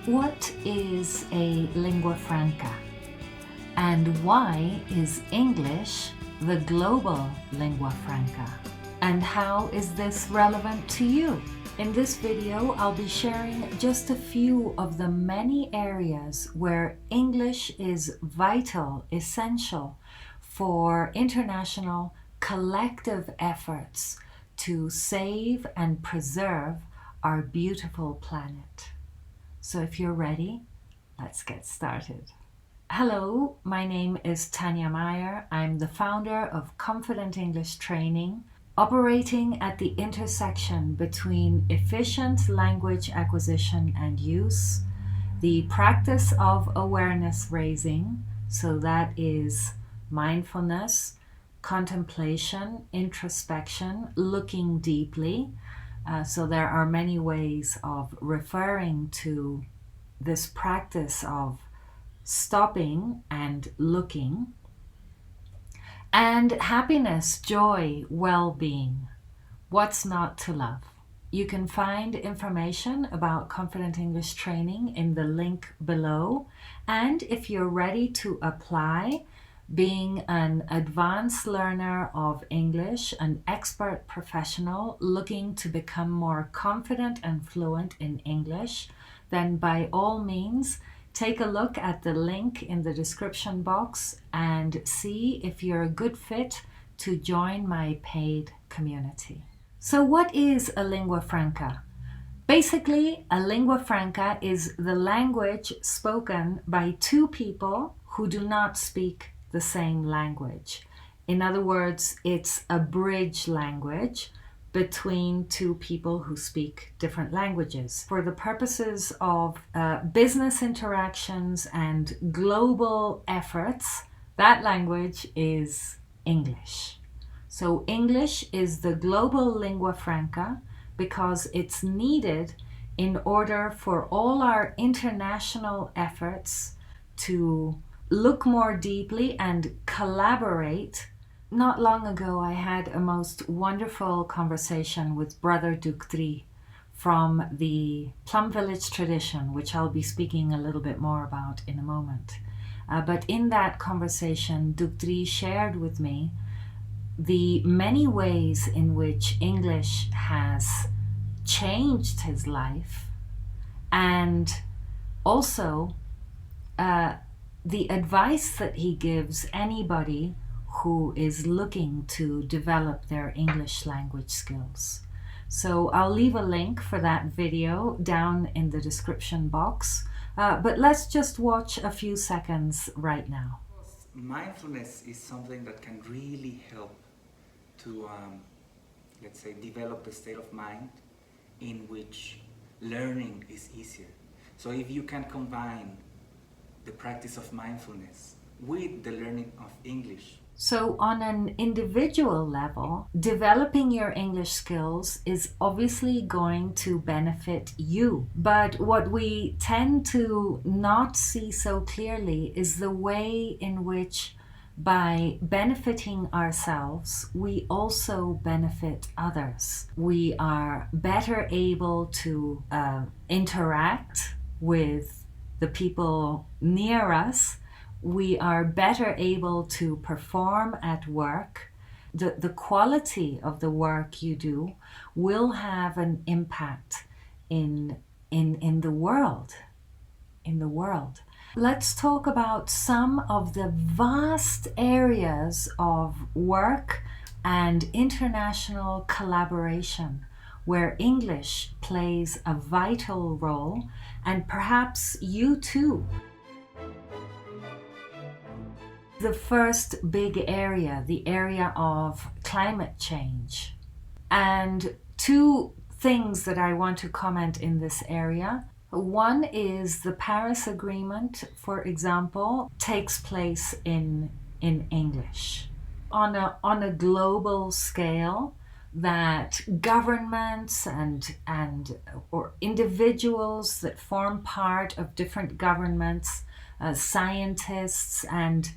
What is a lingua franca? And why is English the global lingua franca? And how is this relevant to you? In this video, I'll be sharing just a few of the many areas where English is vital, essential for international collective efforts to save and preserve our beautiful planet. So if you're ready, let's get started. Hello, my name is Tanya Meyer. I'm the founder of Confident English Training, operating at the intersection between efficient language acquisition and use, the practice of awareness raising, so that is mindfulness, contemplation, introspection, looking deeply. So there are many ways of referring to this practice of stopping and looking. And happiness, joy, well-being. What's not to love? You can find information about Confident English Training in the link below. And if you're ready to apply, being an advanced learner of English, an expert professional looking to become more confident and fluent in English, then by all means, take a look at the link in the description box and see if you're a good fit to join my paid community. So what is a lingua franca? Basically, a lingua franca is the language spoken by two people who do not speak the same language. In other words, it's a bridge language between two people who speak different languages. For the purposes of business interactions and global efforts, that language is English. So English is the global lingua franca because it's needed in order for all our international efforts to look more deeply and collaborate. Not long ago, I had a most wonderful conversation with Brother Ductri from the Plum Village tradition, which I'll be speaking a little bit more about in a moment. But in that conversation, Ductri shared with me the many ways in which English has changed his life, and also the advice that he gives anybody who is looking to develop their English language skills. So I'll leave a link for that video down in the description box, but let's just watch a few seconds right now. Mindfulness is something that can really help to, let's say, develop a state of mind in which learning is easier. So if you can combine the practice of mindfulness with the learning of English. So on an individual level, developing your English skills is obviously going to benefit you. But what we tend to not see so clearly is the way in which, by benefiting ourselves, we also benefit others. We are better able to interact with the people near us. We are better able to perform at work. The quality of the work you do will have an impact in the world. Let's talk about some of the vast areas of work and international collaboration where English plays a vital role, and perhaps you too. The first big area, the area of climate change. And two things that I want to comment in this area. One is the Paris Agreement, for example, takes place in English. On a global scale, that governments or individuals that form part of different governments, scientists and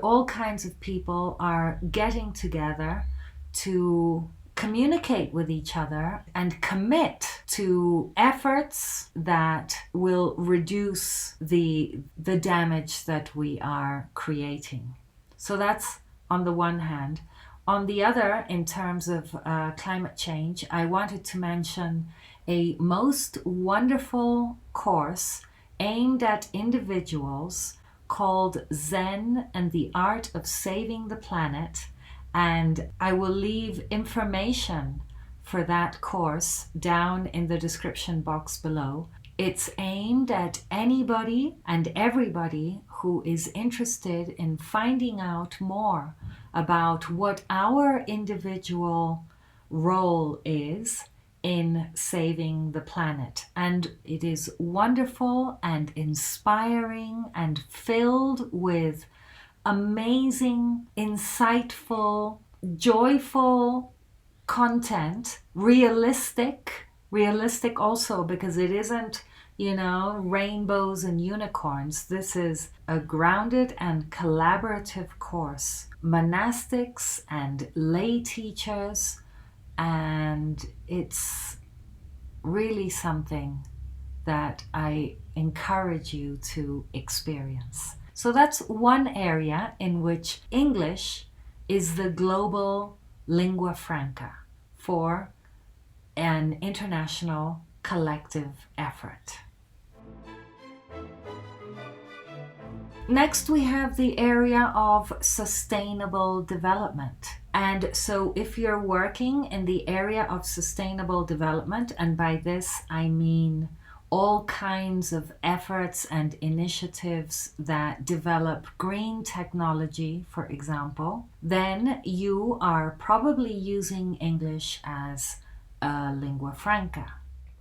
all kinds of people are getting together to communicate with each other and commit to efforts that will reduce the damage that we are creating. So that's on the one hand. On the other, in terms of climate change, I wanted to mention a most wonderful course aimed at individuals called Zen and the Art of Saving the Planet. And I will leave information for that course down in the description box below. It's aimed at anybody and everybody who is interested in finding out more about what our individual role is in saving the planet. And it is wonderful and inspiring and filled with amazing, insightful, joyful content, realistic also, because it isn't, rainbows and unicorns. This is a grounded and collaborative course. Monastics and lay teachers, and it's really something that I encourage you to experience. So that's one area in which English is the global lingua franca for an international collective effort. Next, we have the area of sustainable development. And so if you're working in the area of sustainable development, and by this I mean all kinds of efforts and initiatives that develop green technology, for example, then you are probably using English as a lingua franca.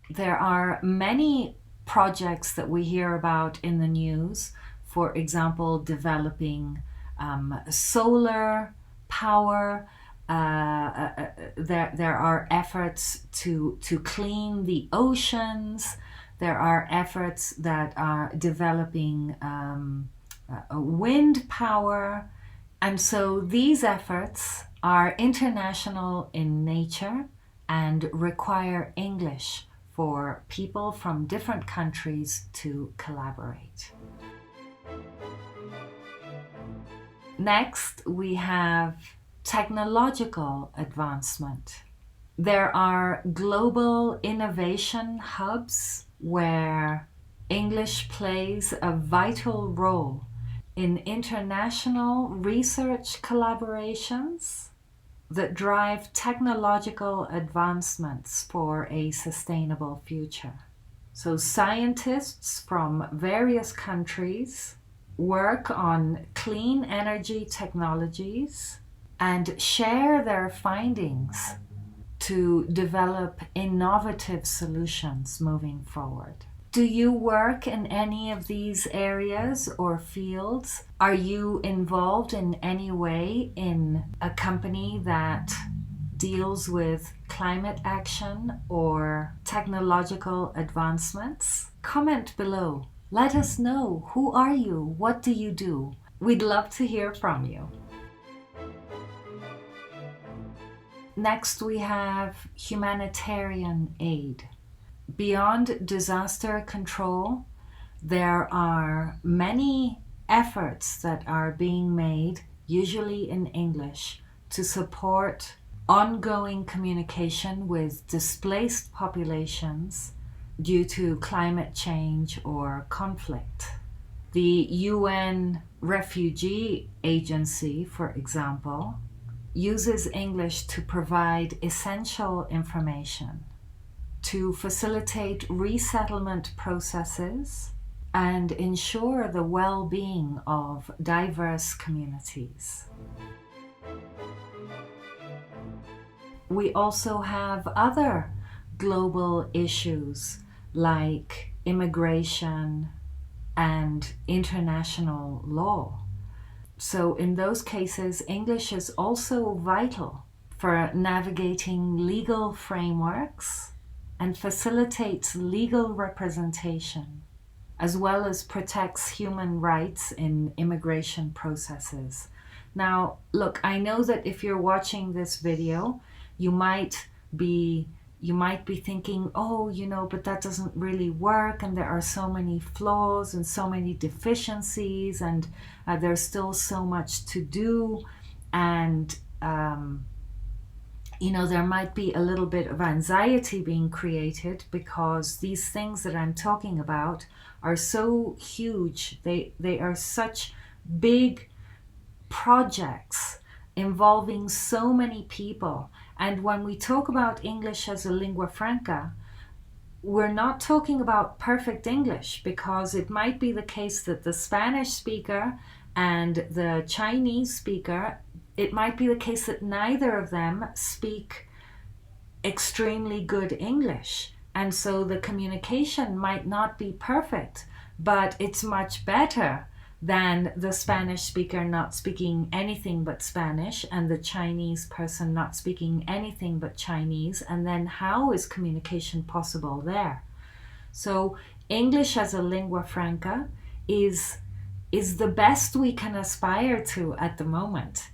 There are many projects that we hear about in the news, for example, developing solar power. There are efforts to clean the oceans. There are efforts that are developing wind power. And so these efforts are international in nature and require English for people from different countries to collaborate. Next, we have technological advancement. There are global innovation hubs where English plays a vital role in international research collaborations that drive technological advancements for a sustainable future. So scientists from various countries work on clean energy technologies and share their findings to develop innovative solutions moving forward. Do you work in any of these areas or fields? Are you involved in any way in a company that deals with climate action or technological advancements? Comment below. Let us know. Who are you? What do you do? We'd love to hear from you. Next, we have humanitarian aid. Beyond disaster control, there are many efforts that are being made, usually in English, to support ongoing communication with displaced populations due to climate change or conflict. The UN Refugee Agency, for example, uses English to provide essential information, to facilitate resettlement processes and ensure the well-being of diverse communities. We also have other global issues like immigration and international law. So in those cases, English is also vital for navigating legal frameworks and facilitates legal representation, as well as protects human rights in immigration processes. Now, look, I know that if you're watching this video, you might be thinking, oh, but that doesn't really work, and there are so many flaws and so many deficiencies, and there's still so much to do, and there might be a little bit of anxiety being created because these things that I'm talking about are so huge. They are such big projects involving so many people. And when we talk about English as a lingua franca, we're not talking about perfect English, because it might be the case that the Spanish speaker and the Chinese speaker, it might be the case that neither of them speak extremely good English. And so the communication might not be perfect, but it's much better than the Spanish speaker not speaking anything but Spanish and the Chinese person not speaking anything but Chinese. And then how is communication possible there? So English as a lingua franca is the best we can aspire to at the moment.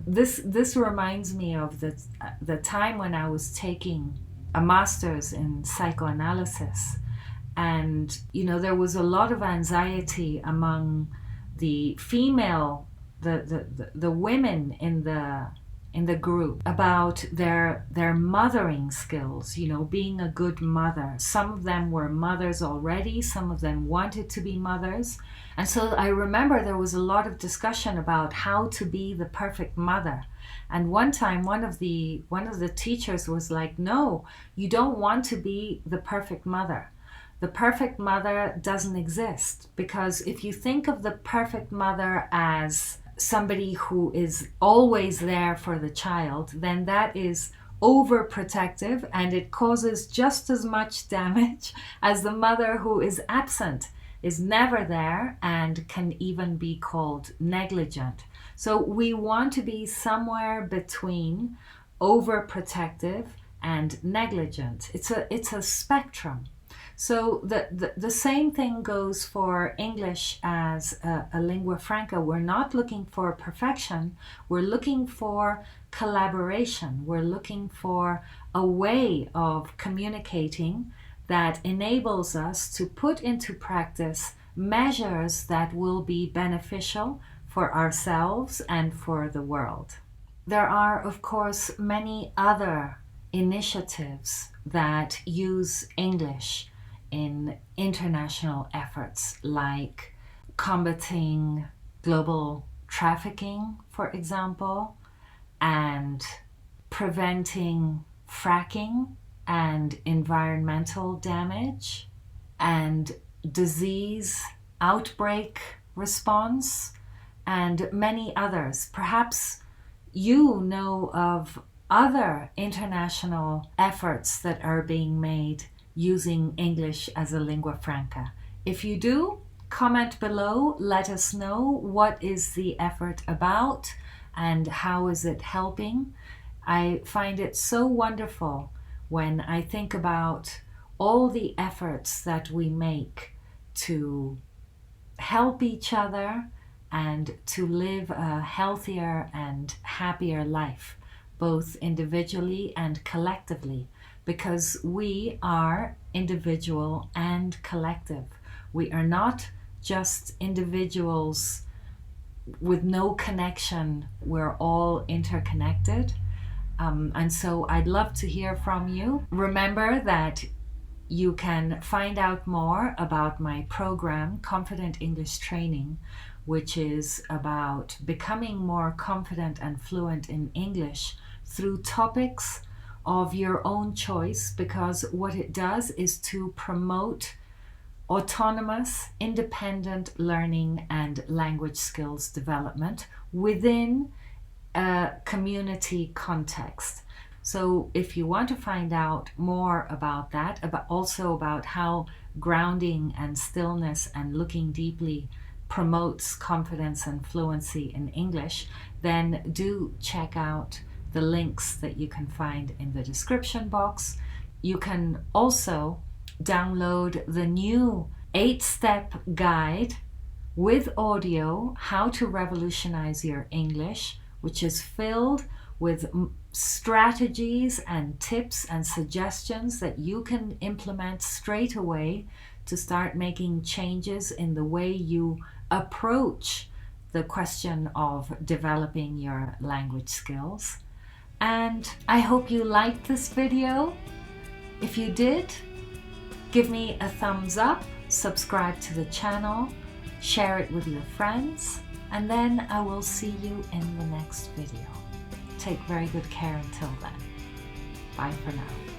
This reminds me of the time when I was taking a master's in psychoanalysis, and there was a lot of anxiety among the female, the women in the group about their mothering skills, being a good mother. Some of them were mothers already, some of them wanted to be mothers. And so I remember there was a lot of discussion about how to be the perfect mother. And one time one of the teachers was like, no, you don't want to be the perfect mother. The perfect mother doesn't exist, because if you think of the perfect mother as somebody who is always there for the child, then that is overprotective, and it causes just as much damage as the mother who is absent, is never there, and can even be called negligent. So we want to be somewhere between overprotective and negligent. It's a spectrum. So the same thing goes for English as a lingua franca. We're not looking for perfection. We're looking for collaboration. We're looking for a way of communicating that enables us to put into practice measures that will be beneficial for ourselves and for the world. There are, of course, many other initiatives that use English in international efforts, like combating global trafficking, for example, and preventing fracking and environmental damage, and disease outbreak response, and many others. Perhaps you know of other international efforts that are being made using English as a lingua franca. If you do, comment below, let us know what is the effort about and how is it helping. I find it so wonderful when I think about all the efforts that we make to help each other and to live a healthier and happier life, both individually and collectively, because we are individual and collective. We are not just individuals with no connection. We're all interconnected. And so I'd love to hear from you. Remember that you can find out more about my program, Confident English Training, which is about becoming more confident and fluent in English through topics of your own choice, because what it does is to promote autonomous, independent learning and language skills development within a community context. So if you want to find out more about that, also about how grounding and stillness and looking deeply promotes confidence and fluency in English, then do check out the links that you can find in the description box. You can also download the new 8-step guide with audio, How to Revolutionize Your English, which is filled with strategies and tips and suggestions that you can implement straight away to start making changes in the way you approach the question of developing your language skills. And I hope you liked this video. If you did, give me a thumbs up, subscribe to the channel, share it with your friends, and then I will see you in the next video. Take very good care until then. Bye for now.